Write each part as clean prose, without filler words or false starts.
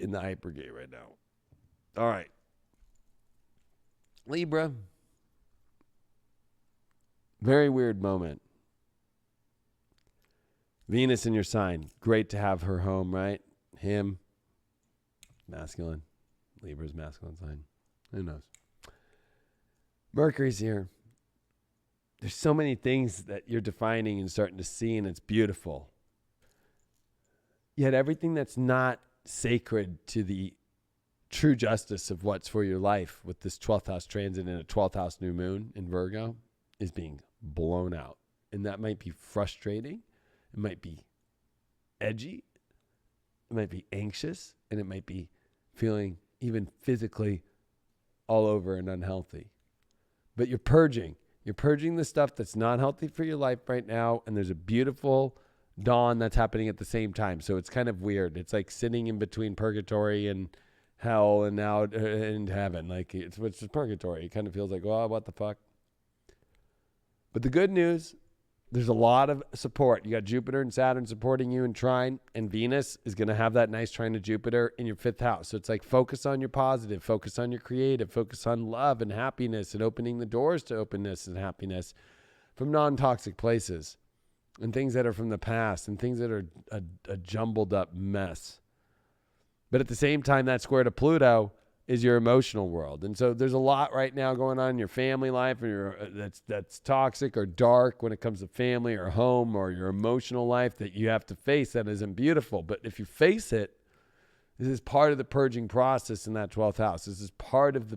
in the hypergate right now. All right. Libra. Very weird moment. Venus in your sign. Great to have her home, right? Him. Masculine. Libra's masculine sign. Who knows? Mercury's here. There's so many things that you're defining and starting to see, and it's beautiful. Yet everything that's not sacred to the true justice of what's for your life with this 12th house transit and a 12th house new moon in Virgo is being blown out. And that might be frustrating. It might be edgy. It might be anxious. And it might be feeling even physically all over and unhealthy. But you're purging. You're purging the stuff that's not healthy for your life right now. And there's a beautiful dawn that's happening at the same time. So it's kind of weird. It's like sitting in between purgatory and hell and now in heaven. Like it's purgatory. It kind of feels like, oh, what the fuck? But the good news, there's a lot of support. You got Jupiter and Saturn supporting you in trine, and Venus is going to have that nice trine to Jupiter in your 5th house. So it's like focus on your positive, focus on your creative, focus on love and happiness and opening the doors to openness and happiness from non-toxic places and things that are from the past and things that are a jumbled up mess. But at the same time, that square to Pluto is your emotional world. And so there's a lot right now going on in your family life and that's toxic or dark when it comes to family or home or your emotional life that you have to face that isn't beautiful. But if you face it, this is part of the purging process in that 12th house. This is part of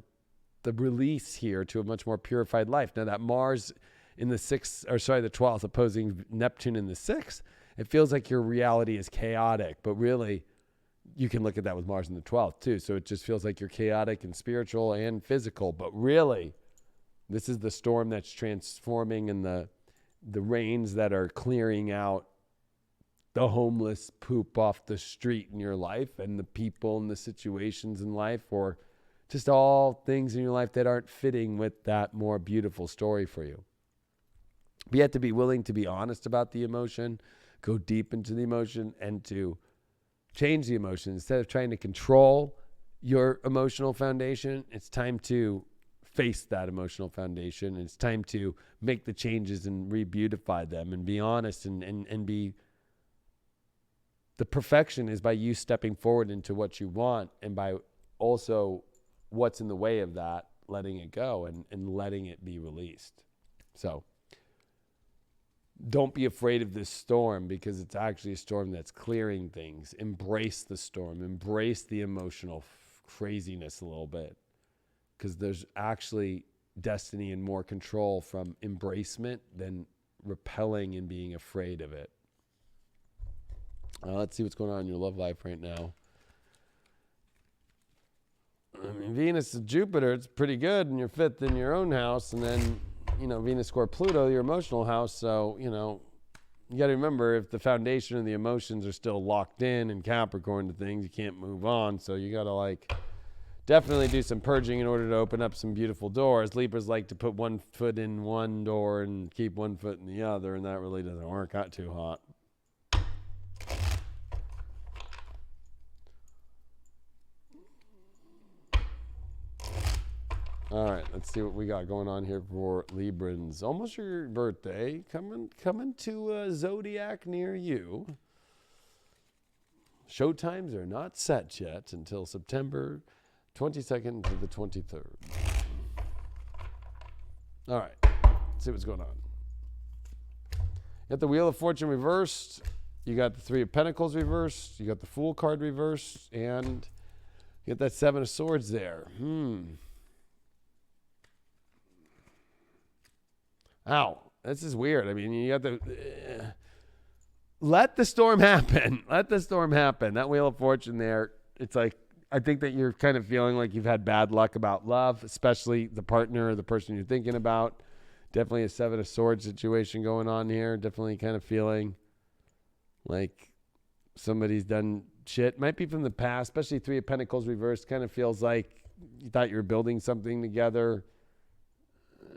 the release here to a much more purified life. Now that Mars in the 12th opposing Neptune in the 6th, it feels like your reality is chaotic, but really you can look at that with Mars in the 12th too. So it just feels like you're chaotic and spiritual and physical, but really this is the storm that's transforming and the rains that are clearing out the homeless poop off the street in your life and the people and the situations in life or just all things in your life that aren't fitting with that more beautiful story for you. But you have to be willing to be honest about the emotion, go deep into the emotion and to change the emotion. Instead of trying to control your emotional foundation, it's time to face that emotional foundation. It's time to make the changes and re-beautify them and be honest and be... The perfection is by you stepping forward into what you want and by also what's in the way of that, letting it go and letting it be released. So don't be afraid of this storm because it's actually a storm that's clearing things. Embrace the storm. Embrace the emotional craziness a little bit because there's actually destiny and more control from embracement than repelling and being afraid of it. Let's see what's going on in your love life right now. I mean, Venus and Jupiter, it's pretty good, and you're 5th in your own house, and then Venus square Pluto, your emotional house. So, you got to remember if the foundation of the emotions are still locked in Capricorn to things, you can't move on. So you got to definitely do some purging in order to open up some beautiful doors. Libras like to put one foot in one door and keep one foot in the other. And that really doesn't work out too hot. All right, let's see what we got going on here for Librans. Almost your birthday, coming to a zodiac near you. Showtimes are not set yet until September 22nd to the 23rd. All right, let's see what's going on. You got the Wheel of Fortune reversed. You got the Three of Pentacles reversed. You got the Fool card reversed. And you got that Seven of Swords there. Ow, this is weird. I mean, you got to let the storm happen. Let the storm happen. That Wheel of Fortune there, it's like, I think that you're kind of feeling like you've had bad luck about love, especially the partner or the person you're thinking about. Definitely a Seven of Swords situation going on here. Definitely kind of feeling like somebody's done shit. Might be from the past, especially Three of Pentacles reversed. Kind of feels like you thought you were building something together.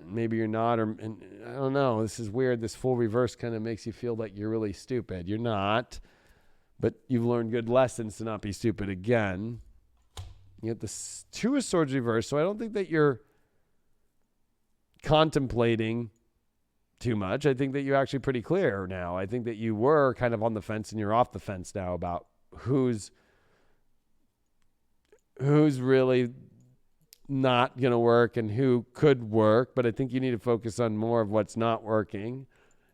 Maybe you're not, and I don't know. This is weird. This full reverse kind of makes you feel like you're really stupid. You're not, but you've learned good lessons to not be stupid again. You get the Two of Swords reversed, so I don't think that you're contemplating too much. I think that you're actually pretty clear now. I think that you were kind of on the fence and you're off the fence now about who's really not going to work and who could work. But I think you need to focus on more of what's not working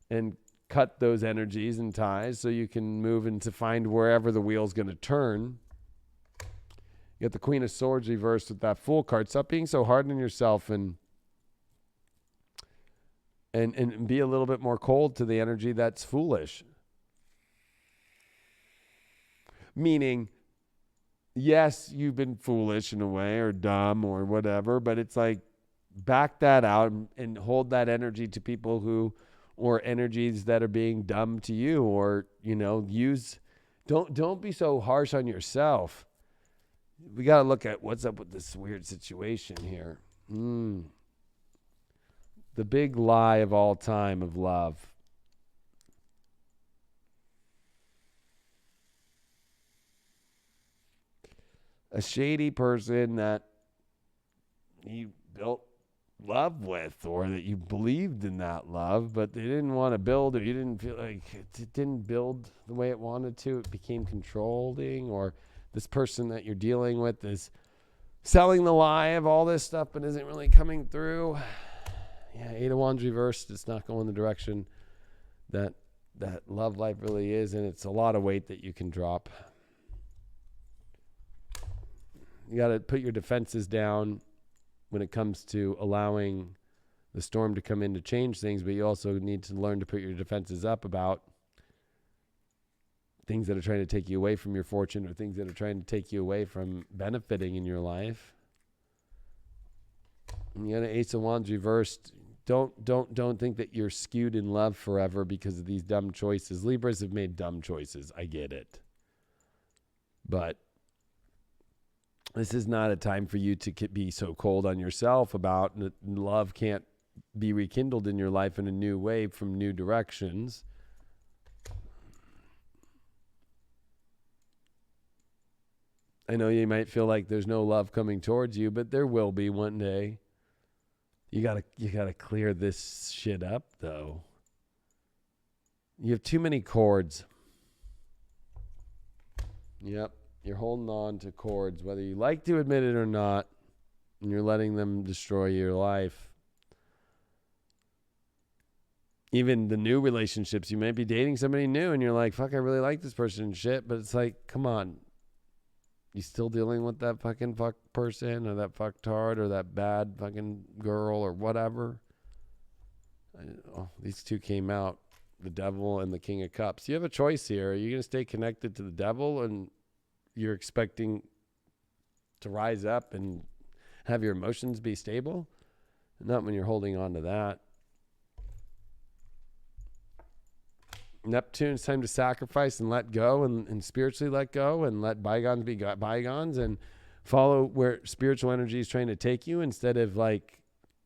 and cut those energies and ties so you can move into find wherever the wheel's going to turn. You got the Queen of Swords reversed with that Fool card. Stop being so hard on yourself and be a little bit more cold to the energy that's foolish. Meaning, yes, you've been foolish in a way or dumb or whatever, but it's like back that out and hold that energy to people who, or energies that are being dumb to you, or, you know, don't be so harsh on yourself. We got to look at what's up with this weird situation here. The big lie of all time of love. A shady person that you built love with, or that you believed in that love, but they didn't want to build, or you didn't feel like it didn't build the way it wanted to. It became controlling, or this person that you're dealing with is selling the lie of all this stuff, but isn't really coming through. Yeah, Eight of Wands reversed. It's not going the direction that love life really is, and it's a lot of weight that you can drop. You got to put your defenses down when it comes to allowing the storm to come in to change things, but you also need to learn to put your defenses up about things that are trying to take you away from your fortune, or things that are trying to take you away from benefiting in your life. And you got an Ace of Wands reversed. Don't think that you're skewed in love forever because of these dumb choices. Libras have made dumb choices. I get it. But this is not a time for you to be so cold on yourself about love can't be rekindled in your life in a new way from new directions. I know you might feel like there's no love coming towards you, but there will be one day. You gotta clear this shit up, though. You have too many cords. Yep, you're holding on to cords, whether you like to admit it or not, and you're letting them destroy your life. Even the new relationships, you might be dating somebody new, and you're like, fuck, I really like this person and shit, but it's like, come on. You still dealing with that fucking fuck person, or that fucktard, or that bad fucking girl, or whatever? These two came out, the Devil and the King of Cups. You have a choice here. Are you going to stay connected to the Devil, and you're expecting to rise up and have your emotions be stable? Not when you're holding on to that. Neptune, it's time to sacrifice and let go, and spiritually let go, and let bygones be bygones, and follow where spiritual energy is trying to take you, instead of like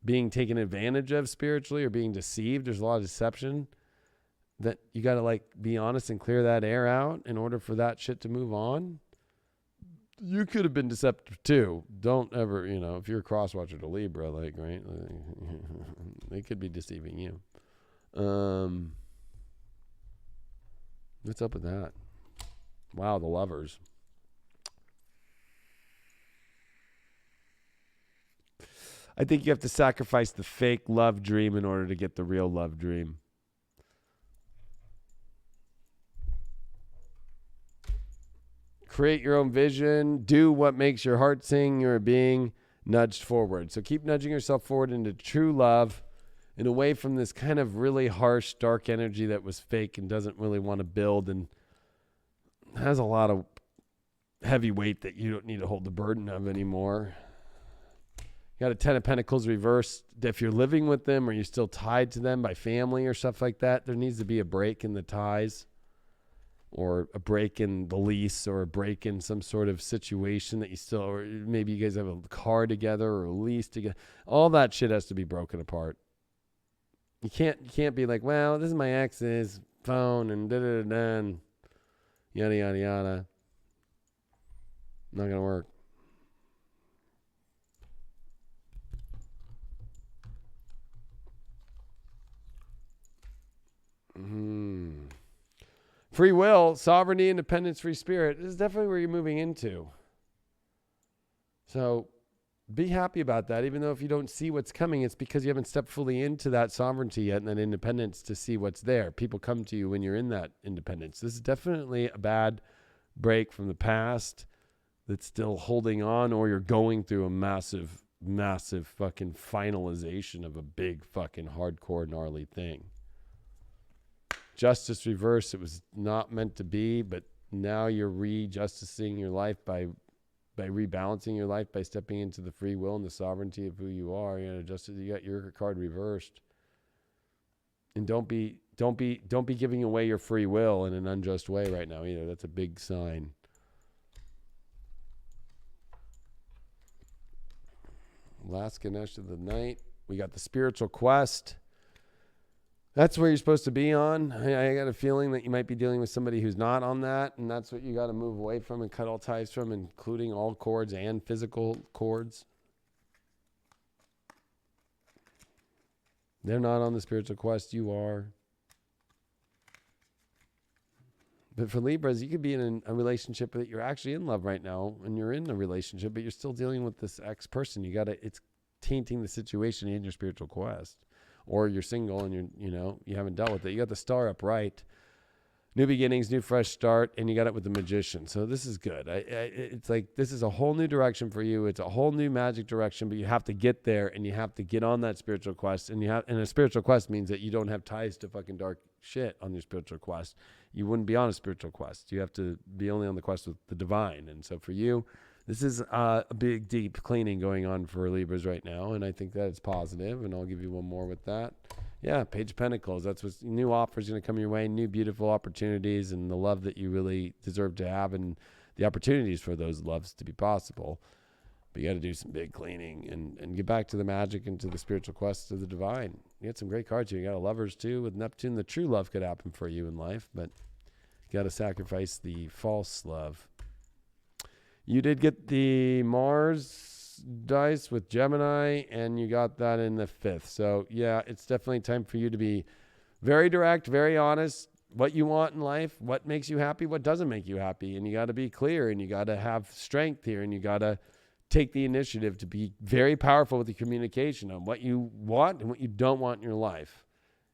being taken advantage of spiritually or being deceived. There's a lot of deception that you got to like be honest and clear that air out in order for that shit to move on. You could have been deceptive too. Don't ever, if you're a cross watcher to Libra, like, right, they could be deceiving you. What's up with that? Wow, the Lovers. I think you have to sacrifice the fake love dream in order to get the real love dream. Create your own vision. Do what makes your heart sing. You're being nudged forward. So keep nudging yourself forward into true love, and away from this kind of really harsh, dark energy that was fake and doesn't really want to build and has a lot of heavy weight that you don't need to hold the burden of anymore. You got a Ten of Pentacles reversed. If you're living with them, or you're still tied to them by family or stuff like that, there needs to be a break in the ties, or a break in the lease, or a break in some sort of situation that you still, or maybe you guys have a car together or a lease together. All that shit has to be broken apart. You can't be like, well, this is my ex's phone and da-da-da-da. Yada, yada, yada. Not going to work. Free will, sovereignty, independence, free spirit. This is definitely where you're moving into. So be happy about that. Even though if you don't see what's coming, it's because you haven't stepped fully into that sovereignty yet and that independence to see what's there. People come to you when you're in that independence. This is definitely a bad break from the past that's still holding on, or you're going through a massive, massive fucking finalization of a big fucking hardcore gnarly thing. Justice reverse, it was not meant to be, but now you're re-justicing your life by rebalancing your life, by stepping into the free will and the sovereignty of who you are. You got your card reversed. And don't be giving away your free will in an unjust way right now either. That's a big sign. Last Ganesh of the night. We got the spiritual quest. That's where you're supposed to be on. I got a feeling that you might be dealing with somebody who's not on that, and that's what you got to move away from and cut all ties from, including all cords and physical cords. They're not on the spiritual quest. You are. But for Libras, you could be in a relationship that you're actually in love right now, and you're in a relationship, but you're still dealing with this ex-person. It's tainting the situation in your spiritual quest. Or you're single and you haven't dealt with it. You got the star upright. New beginnings, new fresh start, and you got it with the magician. So this is good. It's like this is a whole new direction for you. It's a whole new magic direction, but you have to get there and you have to get on that spiritual quest. And a spiritual quest means that you don't have ties to fucking dark shit on your spiritual quest. You wouldn't be on a spiritual quest. You have to be only on the quest with the divine. And so for you, this is a big, deep cleaning going on for Libras right now, and I think that it's positive, and I'll give you one more with that. Yeah, Page of Pentacles. That's what new offers going to come your way, new beautiful opportunities, and the love that you really deserve to have, and the opportunities for those loves to be possible. But you got to do some big cleaning and get back to the magic and to the spiritual quest of the divine. You got some great cards here. You got a Lovers too with Neptune. The true love could happen for you in life, but you got to sacrifice the false love. You did get the Mars dice with Gemini, and you got that in the 5th. So, yeah, it's definitely time for you to be very direct, very honest, what you want in life, what makes you happy, what doesn't make you happy. And you got to be clear, and you got to have strength here, and you got to take the initiative to be very powerful with the communication on what you want and what you don't want in your life.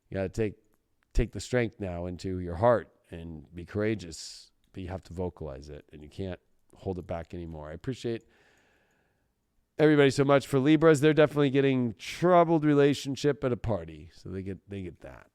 You got to take the strength now into your heart and be courageous, but you have to vocalize it, and you can't hold it back anymore. I appreciate everybody so much. For Libras, they're definitely getting troubled relationship at a party. So they get that.